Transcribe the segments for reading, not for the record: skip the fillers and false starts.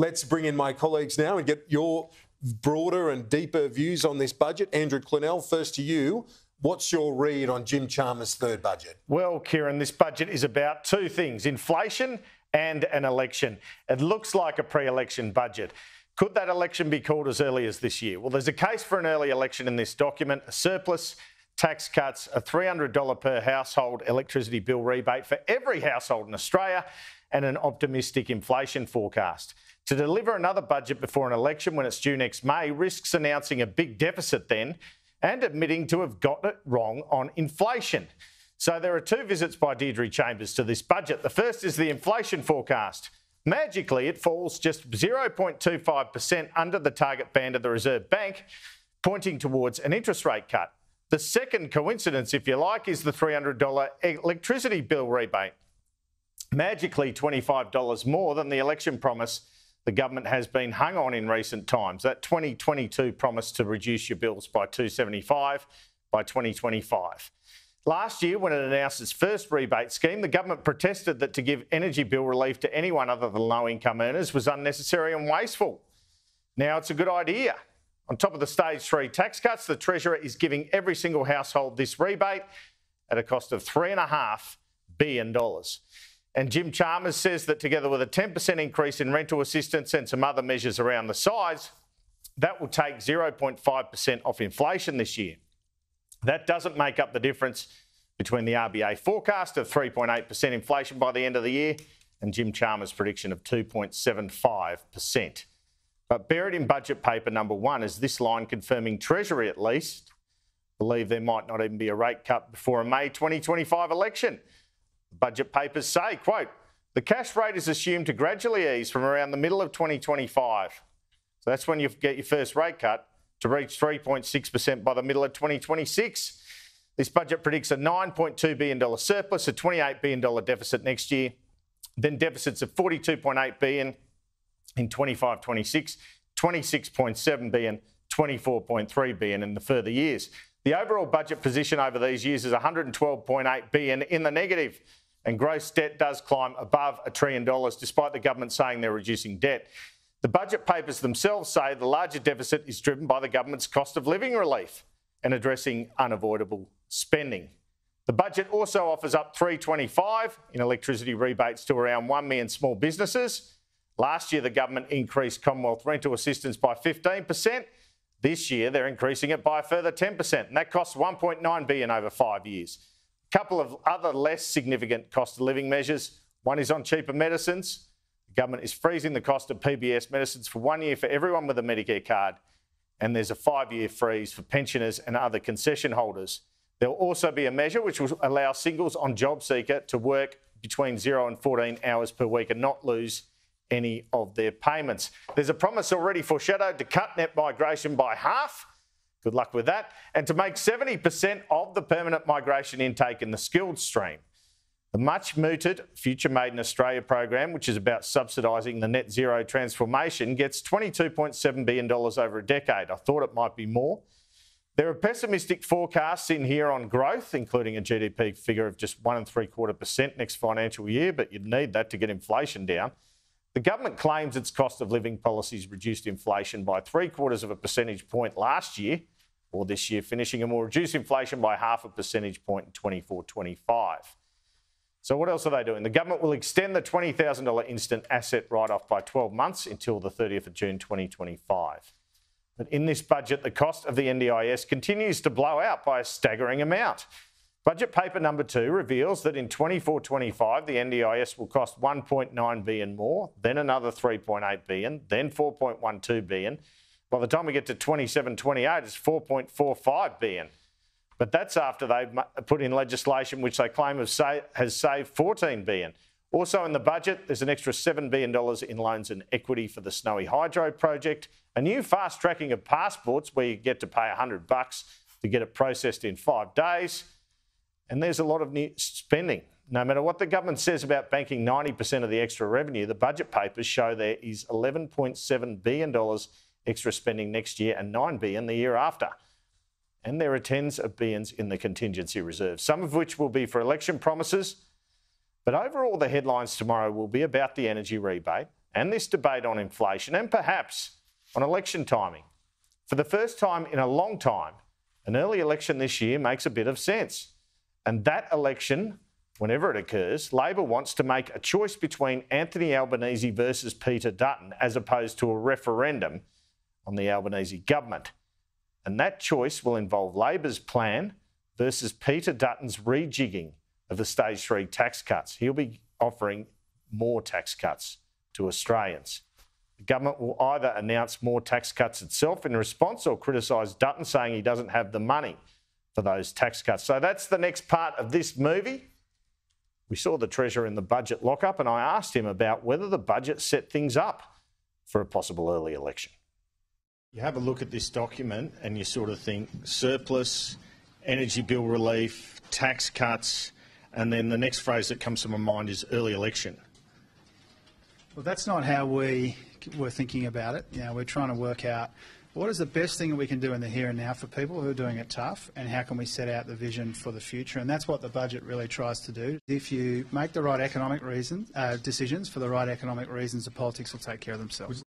Let's bring in my colleagues now and get your broader and deeper views on this budget. Andrew Clennell, first to you. What's your read on Jim Chalmers' third budget? Well, Kieran, this budget is about two things, inflation and an election. It looks like a pre-election budget. Could that election be called as early as this year? Well, there's a case for an early election in this document, a surplus, tax cuts, a $300 per household electricity bill rebate for every household in Australia, and an optimistic inflation forecast. To deliver another budget before an election when it's due next May risks announcing a big deficit then and admitting to have gotten it wrong on inflation. So there are two visits by Deirdre Chambers to this budget. The first is the inflation forecast. Magically, it falls just 0.25% under the target band of the Reserve Bank, pointing towards an interest rate cut. The second coincidence, if you like, is the $300 electricity bill rebate. Magically $25 more than the election promise the government has been hung on in recent times. That 2022 promise to reduce your bills by $275 by 2025. Last year, when it announced its first rebate scheme, the government protested that to give energy bill relief to anyone other than low-income earners was unnecessary and wasteful. Now it's a good idea. On top of the stage 3 tax cuts, the Treasurer is giving every single household this rebate at a cost of $3.5 billion. And Jim Chalmers says that together with a 10% increase in rental assistance and some other measures around the sides, that will take 0.5% off inflation this year. That doesn't make up the difference between the RBA forecast of 3.8% inflation by the end of the year and Jim Chalmers' prediction of 2.75%. But buried in budget paper number 1 is this line confirming Treasury, at least, believe there might not even be a rate cut before a May 2025 election. Budget papers say, quote, the cash rate is assumed to gradually ease from around the middle of 2025. So that's when you get your first rate cut to reach 3.6% by the middle of 2026. This budget predicts a $9.2 billion surplus, a $28 billion deficit next year, then deficits of $42.8 billion in 25-26, $26.7 billion, $24.3 billion in the further years. The overall budget position over these years is $112.8 billion in the negative, and gross debt does climb above $1 trillion, despite the government saying they're reducing debt. The budget papers themselves say the larger deficit is driven by the government's cost of living relief and addressing unavoidable spending. The budget also offers up $325 in electricity rebates to around 1 million small businesses. Last year, the government increased Commonwealth rental assistance by 15%. This year, they're increasing it by a further 10%, and that costs $1.9 billion over 5 years. A couple of other less significant cost of living measures. One is on cheaper medicines. The government is freezing the cost of PBS medicines for 1 year for everyone with a Medicare card, and there's a 5-year freeze for pensioners and other concession holders. There will also be a measure which will allow singles on JobSeeker to work between 0 and 14 hours per week and not lose any of their payments. There's a promise already foreshadowed to cut net migration by half. Good luck with that. And to make 70% of the permanent migration intake in the skilled stream. The much mooted Future Made in Australia program, which is about subsidising the net zero transformation, gets $22.7 billion over a decade. I thought it might be more. There are pessimistic forecasts in here on growth, including a GDP figure of just 1.75% next financial year, but you'd need that to get inflation down. The government claims its cost of living policies reduced inflation by 0.75 percentage point last year, or this year finishing, and will reduce inflation by 0.5 percentage point in 24-25. So what else are they doing? The government will extend the $20,000 instant asset write-off by 12 months until the 30th of June 2025. But in this budget, the cost of the NDIS continues to blow out by a staggering amount. Budget paper number 2 reveals that in 24-25, the NDIS will cost $1.9 billion more, then another $3.8 billion, then $4.12 billion. By the time we get to 27-28, it's $4.45 billion. But that's after they've put in legislation which they claim has saved $14 billion. Also in the budget, there's an extra $7 billion in loans and equity for the Snowy Hydro project, a new fast tracking of passports where you get to pay $100 to get it processed in 5 days. And there's a lot of new spending. No matter what the government says about banking 90% of the extra revenue, the budget papers show there is $11.7 billion extra spending next year and $9 billion the year after. And there are tens of billions in the contingency reserve, some of which will be for election promises. But overall, the headlines tomorrow will be about the energy rebate, and this debate on inflation and perhaps on election timing. For the first time in a long time, an early election this year makes a bit of sense. And that election, whenever it occurs, Labor wants to make a choice between Anthony Albanese versus Peter Dutton as opposed to a referendum on the Albanese government. And that choice will involve Labor's plan versus Peter Dutton's rejigging of the Stage 3 tax cuts. He'll be offering more tax cuts to Australians. The government will either announce more tax cuts itself in response or criticise Dutton, saying he doesn't have the money for those tax cuts. So that's the next part of this movie. We saw the Treasurer in the budget lockup, and I asked him about whether the budget set things up for a possible early election. You have a look at this document and you sort of think surplus, energy bill relief, tax cuts, and then the next phrase that comes to my mind is early election. Well, that's not how we were thinking about it. We're trying to work out what is the best thing that we can do in the here and now for people who are doing it tough, and how can we set out the vision for the future. And that's what the budget really tries to do. If you make the right economic decisions for the right economic reasons, the politics will take care of themselves.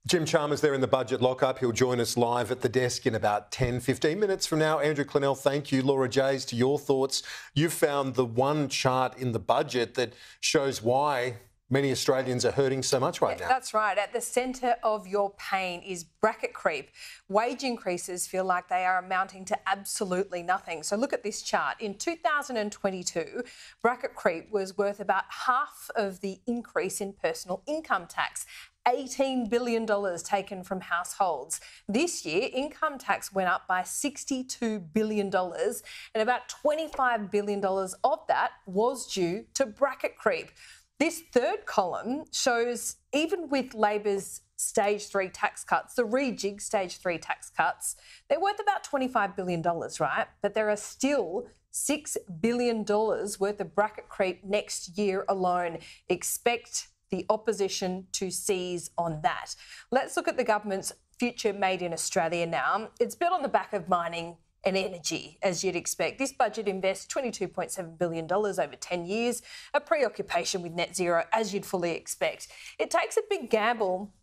Jim Chalmers there in the budget lockup. He'll join us live at the desk in about 10, 15 minutes from now. Andrew Clennell, thank you. Laura Jays, to your thoughts. You've found the one chart in the budget that shows why many Australians are hurting so much right now. That's right. At the centre of your pain is bracket creep. Wage increases feel like they are amounting to absolutely nothing. So look at this chart. In 2022, bracket creep was worth about half of the increase in personal income tax. $18 billion taken from households. This year, income tax went up by $62 billion, and about $25 billion of that was due to bracket creep. This third column shows, even with Labor's Stage 3 tax cuts, the rejig Stage 3 tax cuts, they're worth about $25 billion, right? But there are still $6 billion worth of bracket creep next year alone. Expect the opposition to seize on that. Let's look at the government's future made in Australia now. It's built on the back of mining and energy, as you'd expect. This budget invests $22.7 billion over 10 years, a preoccupation with net zero, as you'd fully expect. It takes a big gamble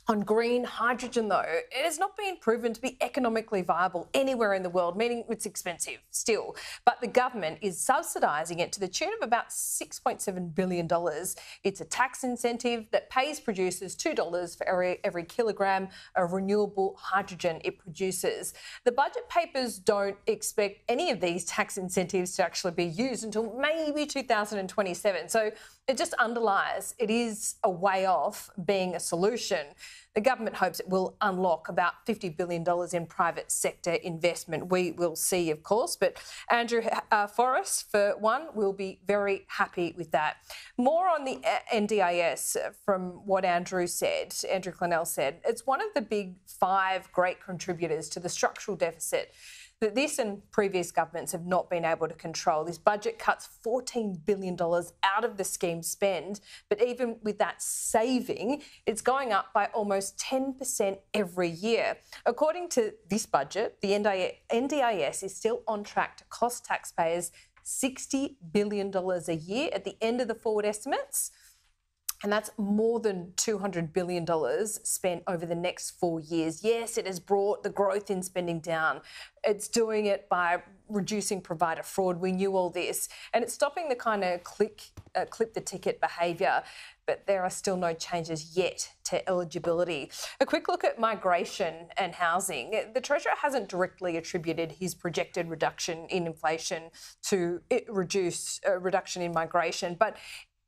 on green hydrogen, though. It has not been proven to be economically viable anywhere in the world, meaning it's expensive still. But the government is subsidising it to the tune of about $6.7 billion. It's a tax incentive that pays producers $2 for every kilogram of renewable hydrogen it produces. The budget papers don't expect any of these tax incentives to actually be used until maybe 2027. So it just underlies it is a way off being a solution. The government hopes it will unlock about $50 billion in private sector investment. We will see, of course, but Andrew Forrest, for one, will be very happy with that. More on the NDIS from what Andrew Clennell said. It's one of the big 5 great contributors to the structural deficit that this and previous governments have not been able to control. This budget cuts $14 billion out of the scheme spend, but even with that saving, it's going up by almost 10% every year. According to this budget, the NDIS is still on track to cost taxpayers $60 billion a year at the end of the forward estimates. And that's more than $200 billion spent over the next 4 years. Yes, it has brought the growth in spending down. It's doing it by reducing provider fraud. We knew all this. And it's stopping the kind of clip the ticket behaviour. But there are still no changes yet to eligibility. A quick look at migration and housing. The Treasurer hasn't directly attributed his projected reduction in inflation to reduction in migration, but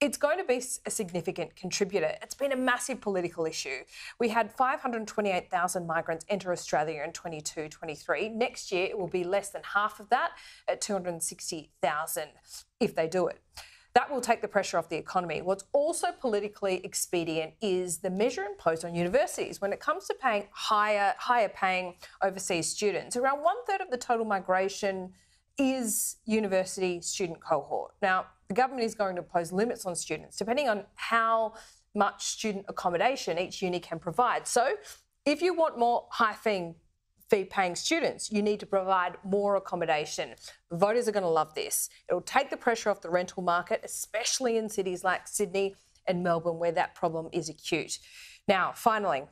it's going to be a significant contributor. It's been a massive political issue. We had 528,000 migrants enter Australia in 22-23. Next year, it will be less than half of that at 260,000 if they do it. That will take the pressure off the economy. What's also politically expedient is the measure imposed on universities when it comes to paying higher paying overseas students. Around 1/3 of the total migration is university student cohort. Now, the government is going to impose limits on students depending on how much student accommodation each uni can provide. So if you want more fee-paying students, you need to provide more accommodation. Voters are going to love this. It'll take the pressure off the rental market, especially in cities like Sydney and Melbourne, where that problem is acute. Now, finally,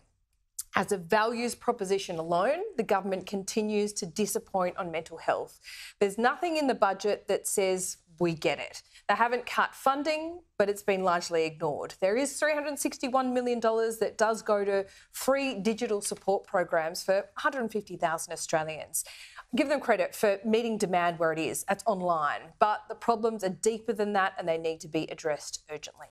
as a values proposition alone, the government continues to disappoint on mental health. There's nothing in the budget that says we get it. They haven't cut funding, but it's been largely ignored. There is $361 million that does go to free digital support programs for 150,000 Australians. Give them credit for meeting demand where it is. That's online. But the problems are deeper than that and they need to be addressed urgently.